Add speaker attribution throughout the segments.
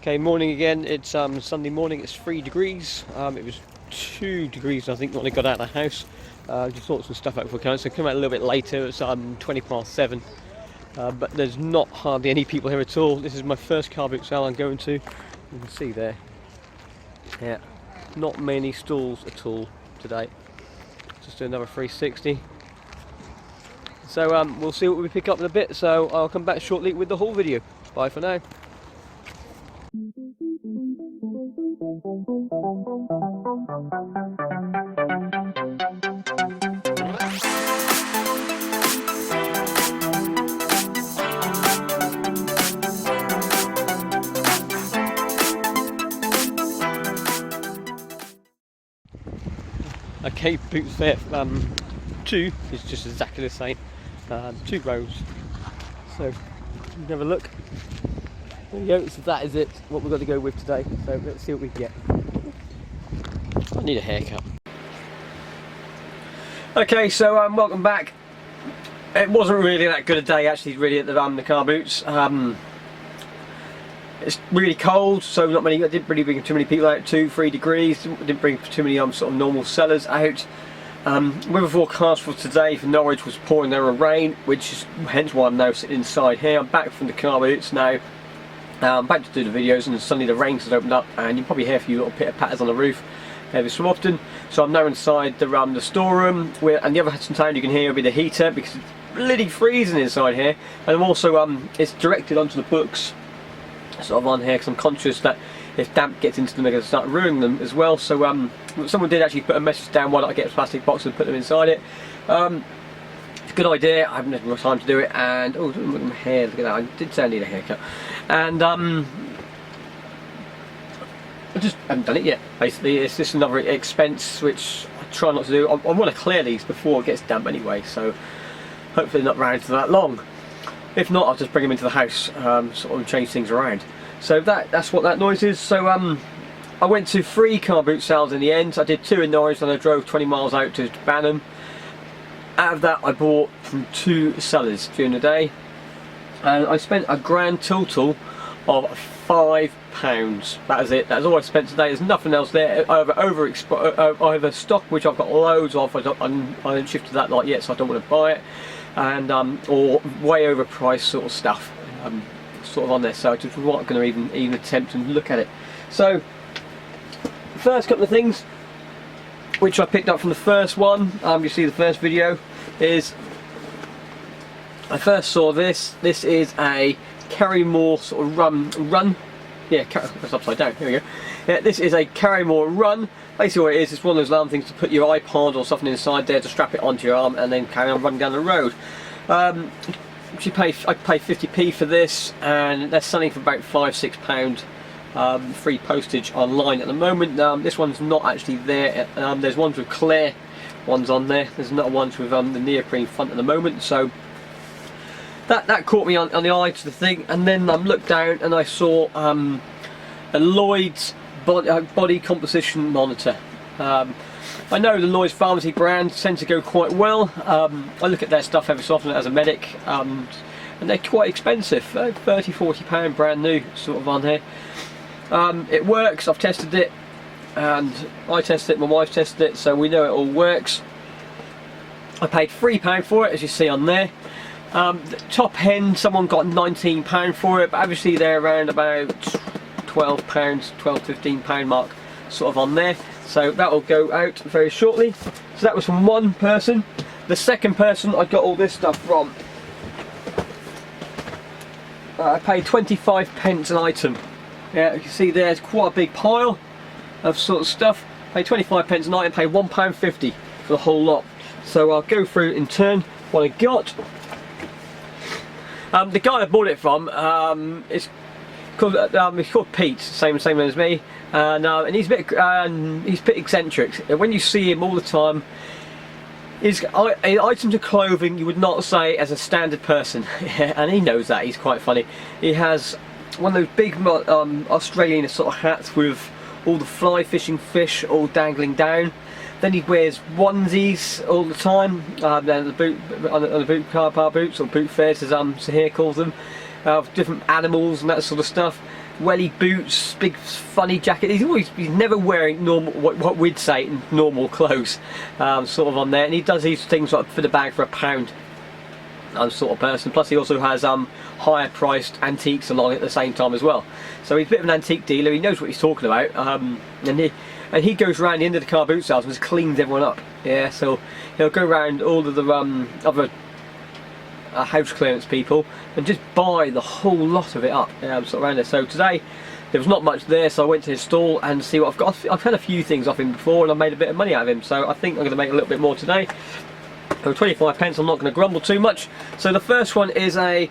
Speaker 1: Okay, morning again. It's Sunday morning. It's 3 degrees. It was 2 degrees, I think, when I got out of the house. Just sorted some stuff out for clients. So I come out a little bit later. It's 20 past 7. But there's not hardly any people here at all. This is my first car boot sale I'm going to. You can see there. Yeah, not many stalls at all today. Just do another 360. So we'll see what we pick up in a bit. So I'll come back shortly with the haul video. Bye for now. Okay, Boots Fair 2 is just exactly the same. 2 rows. So have a look. There we go. So that is it. What we've got to go with today. So let's see what we can get. I need a haircut. Okay, so welcome back. It wasn't really that good a day actually, really, at the car boots. It's really cold, so not many. I didn't really bring too many people out. 2-3 degrees. Didn't bring too many sort of normal sellers out. Weather forecast for today for Norwich was pouring down with rain, which is hence why I'm now sitting inside here. I'm back from the car boots now. I'm back to do the videos, and suddenly the rain has opened up, and you probably hear a few little pitter patters on the roof every so often. So I'm now inside the storeroom, and the other sound you can hear will be the heater, because it's bloody freezing inside here. And I'm also it's directed onto the books, sort of on here, because I'm conscious that if damp gets into them, they're going to start ruining them as well. So someone did actually put a message down, why don't I get a plastic box and put them inside it. It's a good idea. I haven't had more time to do it, and oh, look at my hair, look at that. I did say I need a haircut, and I just haven't done it yet. Basically, it's just another expense which I try not to do. I want to clear these before it gets damp anyway, so hopefully not around for that long. If not, I'll just bring them into the house, sort of change things around. So that's what that noise is. So I went to 3 car boot sales in the end. I did 2 in Norwich, and I drove 20 miles out to Banham. Out of that, I bought from 2 sellers during the day, and I spent a grand total of £5. That is it. That's all I spent today. There's nothing else there. I have a stock which I've got loads of. I haven't shifted that lot yet, so I don't want to buy it, and or way overpriced sort of stuff. Sort of on there, so I just wasn't going to even attempt to look at it. So the first couple of things which I picked up from the first one, you see the first video, is I first saw this. This is a Carrymore sort of run. Yeah, that's upside down. Here we go. Yeah, this is a Carrymore run. Basically what it is, it's one of those alarm things to put your iPod or something inside there to strap it onto your arm and then carry on running down the road. I pay 50p for this, and they're selling for about £5-6 free postage online at the moment. This one's not actually there. There's ones with clear ones on there. There's not ones with the neoprene front at the moment. So that caught me on the eye to the thing, and then I looked down and I saw a Lloyd's body composition monitor. I know the Lloyd's Pharmacy brand tend to go quite well. I look at their stuff every so often as a medic, and they're quite expensive, £30-40 brand new sort of on here. It works. I've tested it, and I tested it, my wife tested it, so we know it all works. I paid £3 for it, as you see on there. The top end, someone got £19 for it, but obviously they're around about £12-15 mark sort of on there. So that will go out very shortly. So that was from one person. The second person I got all this stuff from, I paid 25p an item. Yeah, you can see there's quite a big pile of sort of stuff. Paid 25p an item, paid £1.50 for the whole lot. So I'll go through in turn what I got. The guy I bought it from is called Pete, same as me, and he's a bit eccentric. When you see him all the time, his items of clothing you would not say as a standard person, and he knows that. He's quite funny. He has one of those big Australian sort of hats with all the fly fishing fish all dangling down. Then he wears onesies all the time. On the car boots, or boot fairs as Sahir calls them, of different animals and that sort of stuff. welly boots, big funny jacket. He's never wearing normal, what we'd say normal clothes, sort of on there. And he does these things like for the bag for £1. Sort of person. Plus he also has higher priced antiques along at the same time as well. So he's a bit of an antique dealer. He knows what he's talking about, and he goes around the end of the car boot sales and just cleans everyone up. Yeah, so he'll go around all of the other house clearance people and just buy the whole lot of it up, sort of around there. So today there was not much there, so I went to his stall and see what I've got. I've had a few things off him before and I made a bit of money out of him, so I think I'm going to make a little bit more today. For 25 pence, I'm not going to grumble too much. So the first one is a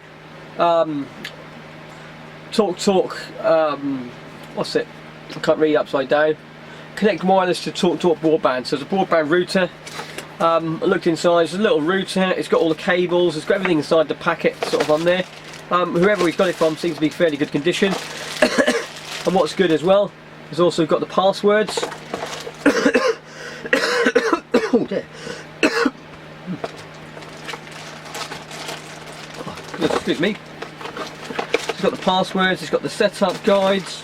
Speaker 1: what's it? I can't read upside down. Connect wireless to TalkTalk broadband. So it's a broadband router. I looked inside. It's a little router. It's got all the cables. It's got everything inside the packet, sort of on there. Whoever he's got it from seems to be fairly good condition. And what's good as well, he's also got the passwords. Oh dear. Excuse me. It's got the passwords, it's got the setup guides,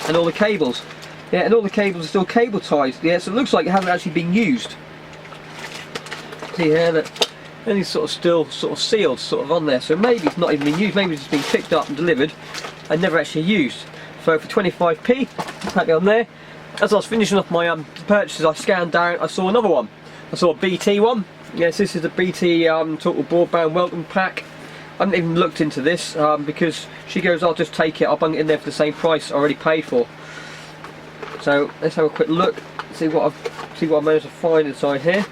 Speaker 1: and all the cables. Yeah, and all the cables are still cable ties. Yeah, so it looks like it hasn't actually been used. See here that anything's sort of still sort of sealed, sort of on there. So maybe it's not even been used. Maybe it's just been picked up and delivered and never actually used. So for 25p, happy on there. As I was finishing off my purchases, I scanned down. I saw another one. I saw a BT one. Yes, this is the BT Total Broadband Welcome Pack. I haven't even looked into this because she goes, I'll just take it, I'll bung it in there for the same price I already paid for. So let's have a quick look, see what I managed to find inside here.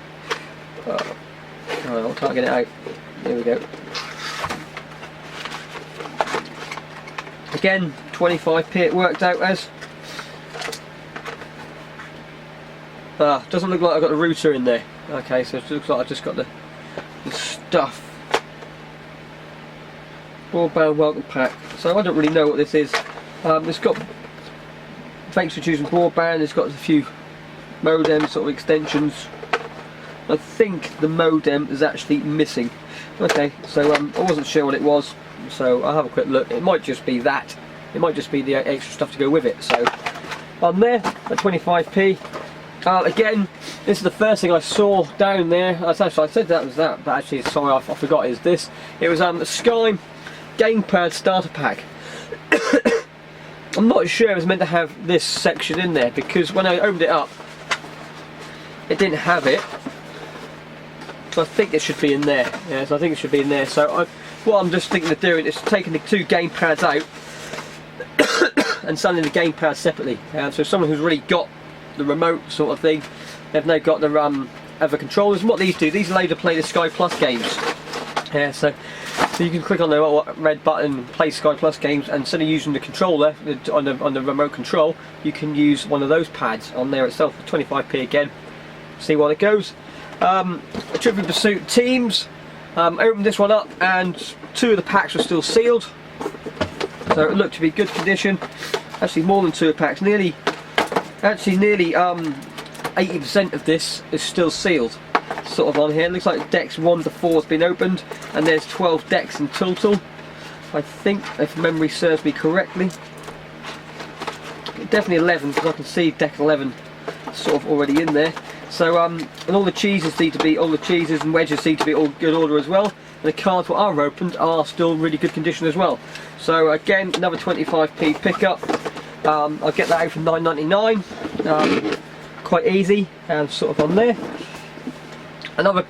Speaker 1: I can't get it out. There we go. Again, 25p it worked out as. Doesn't look like I've got the router in there. Okay, so it looks like I've just got the stuff. Broadband welcome pack. So I don't really know what this is. It's got, thanks for choosing broadband, it's got a few modem sort of extensions. I think the modem is actually missing. Okay, so I wasn't sure what it was, so I'll have a quick look. It might just be that. It might just be the extra stuff to go with it. So on there at 25p. Again, this is the first thing I saw down there. I said that was that, but actually, sorry, I forgot. Is this? It was the Sky Gamepad Starter Pack. I'm not sure it was meant to have this section in there because when I opened it up, it didn't have it. So I think it should be in there. Yeah, so I think it should be in there. So what I'm just thinking of doing is taking the two gamepads out and selling the gamepad separately. So someone who's really got the remote sort of thing, they've now got the other controllers. And what these do, these allow you to play the Sky Plus games. Yeah, so you can click on the red button, play Sky Plus games, and instead of using the controller on the remote control, you can use one of those pads on there itself for 25p again. See what it goes. Trivial Pursuit Teams. Opened this one up, and two of the packs were still sealed, so it looked to be good condition. Actually, more than two packs. Nearly 80% of this is still sealed. Sort of on here. It looks like decks 1 to 4 has been opened, and there's 12 decks in total. I think, if memory serves me correctly, definitely 11 because I can see deck 11 sort of already in there. So and all the cheeses and wedges seem to be all good order as well. And the cards that are opened are still really good condition as well. So again, another 25p pickup. I'll get that out for $9.99. Quite easy, sort of on there. Another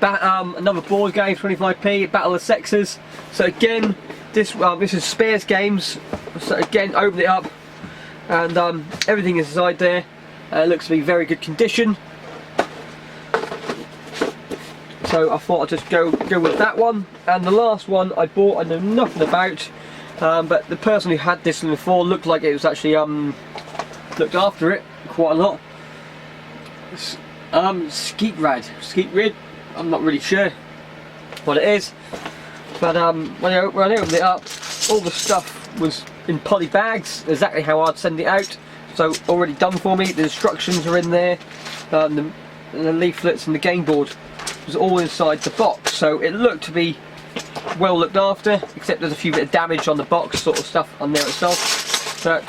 Speaker 1: board game, 25p, Battle of the Sexes. So again, this is Spears Games. So again, open it up, and everything is inside there. Looks to be very good condition. So I thought I'd just go with that one. And the last one I bought, I know nothing about, but the person who had this before looked like it was actually looked after it quite a lot. Skeet Rid. I'm not really sure what it is, but when I opened it up, all the stuff was in poly bags, exactly how I'd send it out. So already done for me. The instructions are in there, the leaflets and the game board was all inside the box. So it looked to be well looked after, except there's a few bit of damage on the box sort of stuff on there itself. But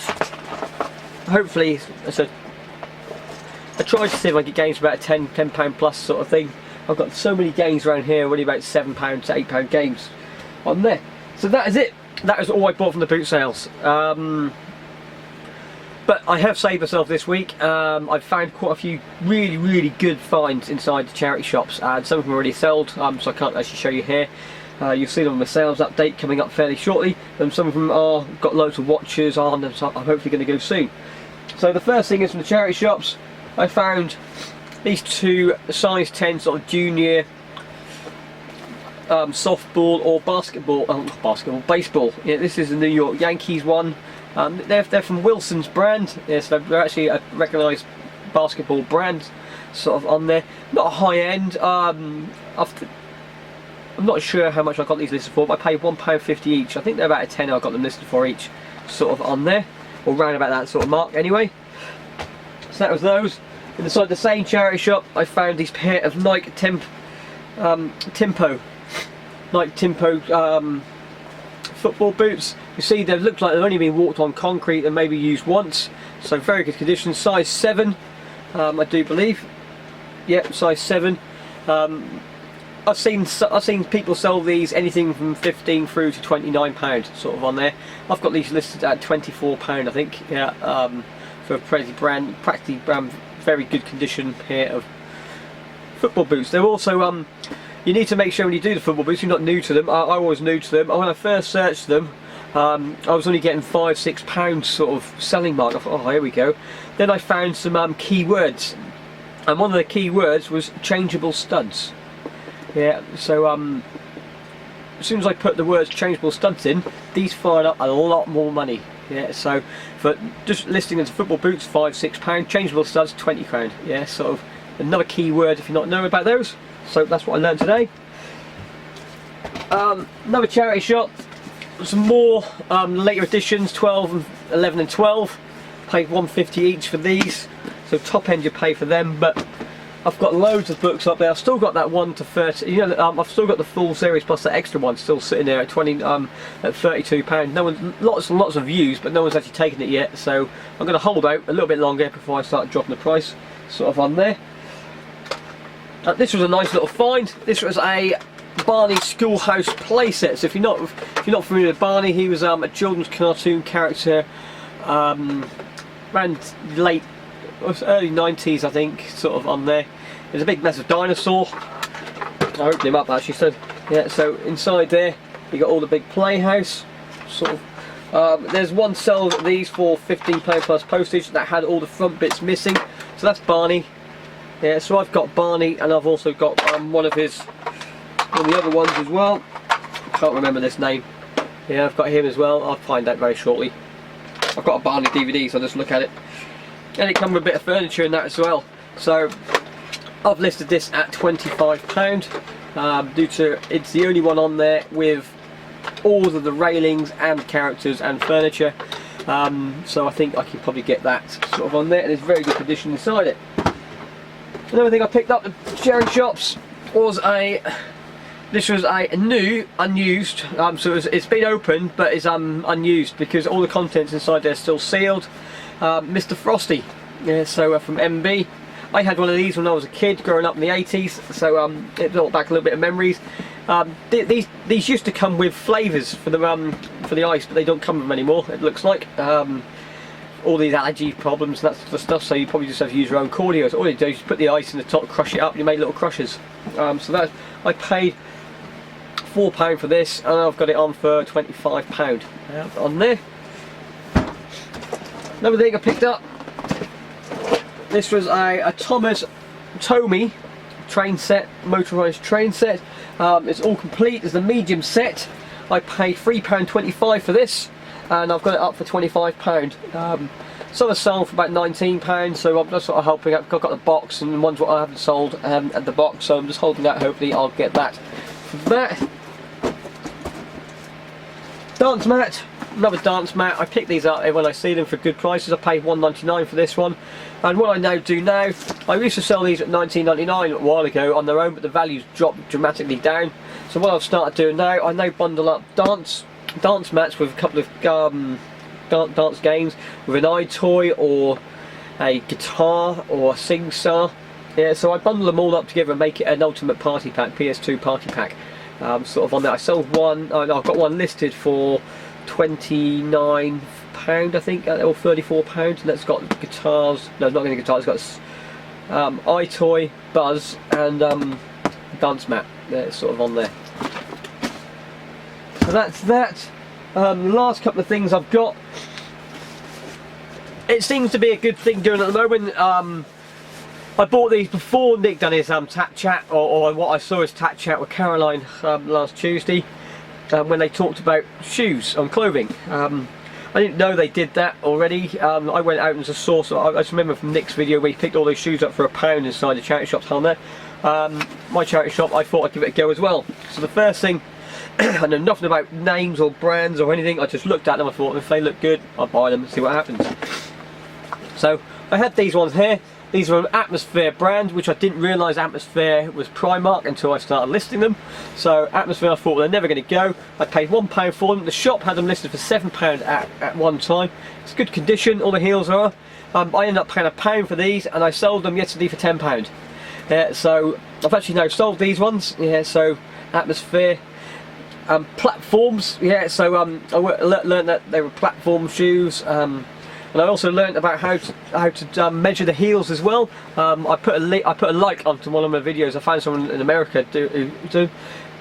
Speaker 1: hopefully, so I tried to see if I could get games for about a £10 plus sort of thing. I've got so many games around here, only about £7 to £8 games on there. So that is it. That is all I bought from the boot sales. But I have saved myself this week. I've found quite a few really good finds inside the charity shops, and some of them are already sold, so I can't actually show you here. You'll see them on the sales update coming up fairly shortly, and some of them are got loads of watches on them, so I'm hopefully going to go soon. So the first thing is from the charity shops. I found these two size 10 sort of junior softball or baseball. Yeah, this is the New York Yankees one. They're from Wilson's brand. Yes, they're actually a recognised basketball brand, sort of on there. Not a high end. I'm not sure how much I got these listed for, but I paid £1.50 each. I think they're about a tenner I got them listed for each, sort of on there, or round about that sort of mark anyway. So that was those. Inside the same charity shop, I found these pair of Nike Timpo football boots. You see, they look like they've only been walked on concrete and maybe used once. So very good condition. Size 7, I do believe. Yep, size 7. I've seen people sell these anything from £15 through to £29 sort of on there. I've got these listed at £24 I think. Yeah, for a practically brand, very good condition pair of football boots. They're also you need to make sure when you do the football boots, you're not new to them. I was new to them. When I first searched them, I was only getting £5–6 sort of selling mark. I thought, oh, here we go. Then I found some keywords, and one of the keywords was changeable studs. Yeah, so as soon as I put the words changeable studs in, these fired up a lot more money. Yeah, so for just listing as football boots, £5–6, changeable studs, £20. Yeah, sort of another keyword if you not know about those. So that's what I learned today. Another charity shop, some more later editions, 12 and 11 and 12. Paid £1.50 each for these, so top end you pay for them. But I've got loads of books up there. I've still got that 1 to 30. You know, I've still got the full series plus the extra one still sitting there at at £32. No one, lots and lots of views, but no one's actually taken it yet. So I'm going to hold out a little bit longer before I start dropping the price, sort of on there. This was a nice little find. This was a Barney Schoolhouse playset. So if you're not familiar with Barney, he was a children's cartoon character, around early 90s I think, sort of on there. There's a big massive dinosaur. I opened him up actually. So yeah, so inside there you got all the big playhouse, sort of. There's one sell of these for £15 plus postage that had all the front bits missing. So that's Barney. Yeah, so I've got Barney, and I've also got one of the other ones as well. I can't remember this name. Yeah, I've got him as well. I'll find out very shortly. I've got a Barney DVD, so I'll just look at it. And it comes with a bit of furniture in that as well. So I've listed this at £25 due to it's the only one on there with all of the railings and characters and furniture. So I think I can probably get that sort of on there, and it's very good condition inside it. Another thing I picked up at charity shops was this was a new, unused, so it's been opened but it's unused because all the contents inside there are still sealed. Mr. Frosty, yeah, so from MB. I had one of these when I was a kid growing up in the 80s, so it brought back a little bit of memories. These used to come with flavours for the ice, but they don't come with them anymore, it looks like. All these allergy problems and that sort of stuff, so you probably just have to use your own cordials. All you do is just put the ice in the top, crush it up, and you make little crushes. So that I paid £4 for this, and I've got it on for £25 on there. Another thing I picked up, this was a Tomy train set, motorised train set. It's all complete. It's the medium set. I paid £3.25 for this, and I've got it up for £25. Some are sold for about £19, so I'm just sort of helping out. I've got the box, and the ones what I haven't sold at the box, so I'm just holding that. Hopefully I'll get that. That dance mat, another dance mat. I pick these up when I see them for good prices. I paid £1.99 for this one, and what I now do now, I used to sell these at £19.99 a while ago on their own, but the values dropped dramatically down. So what I've started doing now, I now bundle up dance mats with a couple of dance games with an iToy or a guitar or a SingStar. Yeah, so I bundle them all up together and make it an ultimate party pack, PS2 party pack. Sort of on that. I sold one. I've got one listed for £29, I think, or £34, and that's got guitars. No, it's not getting guitars. It's got iToy, Buzz, and dance mat. It's sort of on there. So that's that. The last couple of things I've got. It seems to be a good thing doing at the moment. I bought these before Nick done his Tat Chat, or what I saw his Tat Chat with Caroline last Tuesday, when they talked about shoes and clothing. I didn't know they did that already. I went out and just saw, I just remember from Nick's video where he picked all those shoes up for £1 inside the charity shops on there. My charity shop, I thought I'd give it a go as well. So the first thing, I know nothing about names or brands or anything, I just looked at them, I thought if they look good, I'll buy them and see what happens. So I had these ones here. These are an Atmosphere brand, which I didn't realise Atmosphere was Primark until I started listing them. So Atmosphere, I thought, well, they're never going to go. I paid £1 for them. The shop had them listed for £7 at one time. It's good condition, all the heels are. I ended up paying £1 for these, and I sold them yesterday for £10. So I've actually now sold these ones. Yeah, so Atmosphere. Platforms, yeah, so I learned that they were platform shoes. And I also learned about how to measure the heels as well. I put a like onto one of my videos. I found someone in America who do.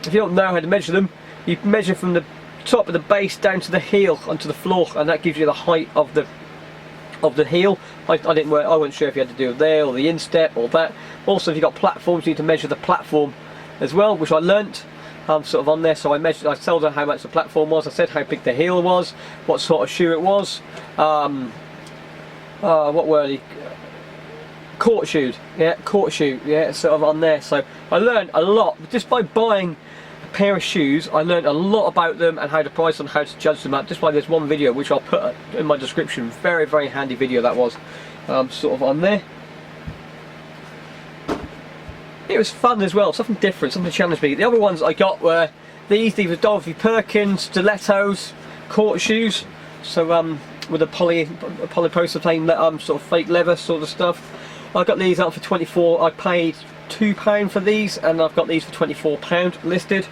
Speaker 1: If you don't know how to measure them, you measure from the top of the base down to the heel onto the floor, and that gives you the height of the heel. I wasn't sure if you had to do it there or the instep or that. Also, if you've got platforms, you need to measure the platform as well, which I learnt. Sort of on there, so I told her how much the platform was. I said how big the heel was, what sort of shoe it was. What were they? Court shoe, yeah, court shoe, yeah, sort of on there. So I learned a lot just by buying a pair of shoes. I learned a lot about them and how to price them, how to judge them up, just by this one video, which I'll put in my description. Very, very handy video that was, sort of on there. It was fun as well, something different, something to challenge me. The other ones I got were these were Dorothy Perkins, stilettos, court shoes. So with a polypropylene sort of fake leather sort of stuff. I got these out for 24. I paid £2 for these, and I've got these for £24 listed.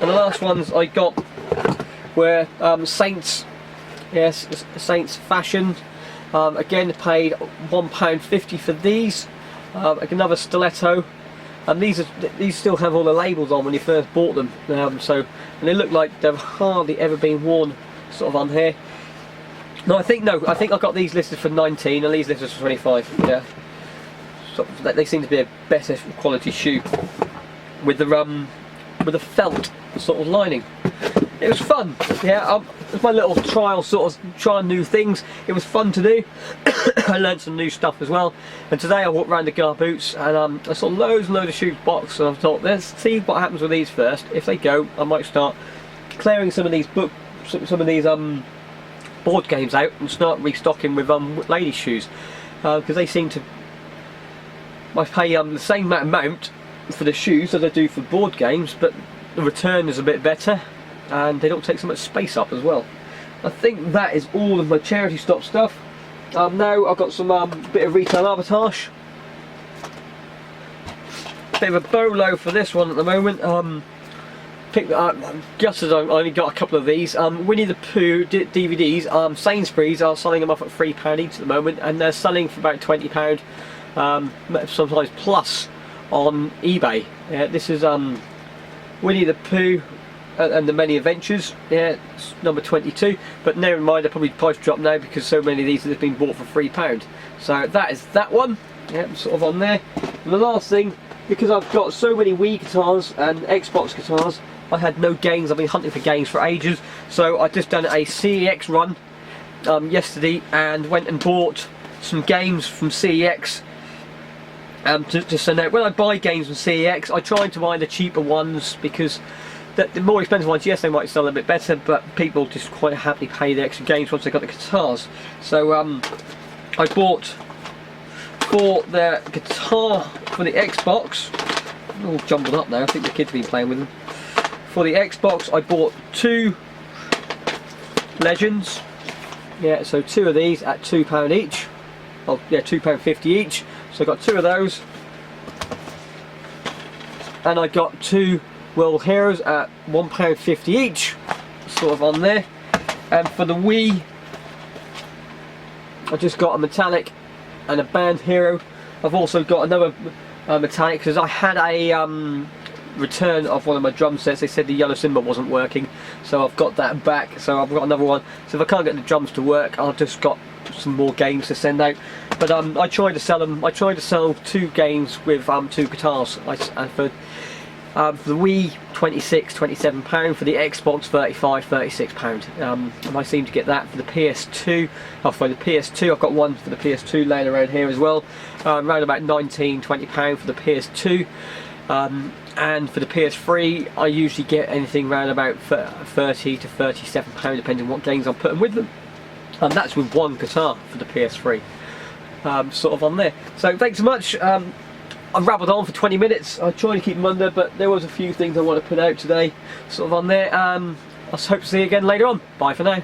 Speaker 1: And the last ones I got were Saints, yes, Saints fashion. Again, paid £1.50 for these. Another stiletto, and these still have all the labels on when you first bought them. And they look like they've hardly ever been worn, sort of on here. No, I think I got these listed for 19 and these listed for 25. Yeah, so they seem to be a better quality shoe with the felt sort of lining. It was fun. Yeah, it was my little trial, sort of trying new things. It was fun to do. I learned some new stuff as well. And today I walked around the Gar Boots, and I saw loads and loads of shoes box, and I thought, let's see what happens with these first. If they go, I might start clearing some of these board games out and start restocking with ladies' shoes, because they seem to. I pay the same amount for the shoes as I do for board games, but the return is a bit better, and they don't take so much space up as well. I think that is all of my charity stop stuff. Now I've got some bit of retail arbitrage. Bit of a bolo for this one at the moment. Picked that up just as I only got a couple of these. Winnie the Pooh DVDs. Sainsbury's are selling them off at £3 each at the moment, and they're selling for about £20, sometimes plus, on eBay. This is Winnie the Pooh and the Many Adventures, yeah, it's number 22, but never mind, they're probably price drop now because so many of these have been bought for £3. So that is that one, yeah, sort of on there. And the last thing, because I've got so many Wii guitars and Xbox guitars, I had no games. I've been hunting for games for ages, so I just done a CEX run yesterday and went and bought some games from CEX to send out. When I buy games from CEX, I try to buy the cheaper ones, because the more expensive ones, yes, they might sell a bit better, but people just quite happily pay the extra games once they got the guitars. So I bought for the guitar for the Xbox, all jumbled up now, I think the kids have been playing with them. For the Xbox I bought two Legends. Yeah, so 2 of these at £2 each. Oh yeah, £2.50 each. So I got 2 of those. And I got 2 World Heroes at £1.50 each. Sort of on there. And for the Wii, I just got a metallic and a band hero. I've also got another metallic because I had a return of one of my drum sets. They said the yellow cymbal wasn't working, so I've got that back. So I've got another one. So if I can't get the drums to work, I've just got some more games to send out. But I tried to sell them. I tried to sell 2 games with 2 guitars. For the Wii, £26–27, for the Xbox, £35–36. And I seem to get that for the PS2. Oh, for the PS2, I've got one for the PS2 laying around here as well. Around about £19–20 for the PS2. And for the PS3, I usually get anything around about £30–37, depending on what games I'm putting with them. And that's with 1 guitar for the PS3. Sort of on there. So thanks so much. I've rabbled on for 20 minutes. I tried to keep them under, but there was a few things I want to put out today, sort of on there. I hope to see you again later on. Bye for now.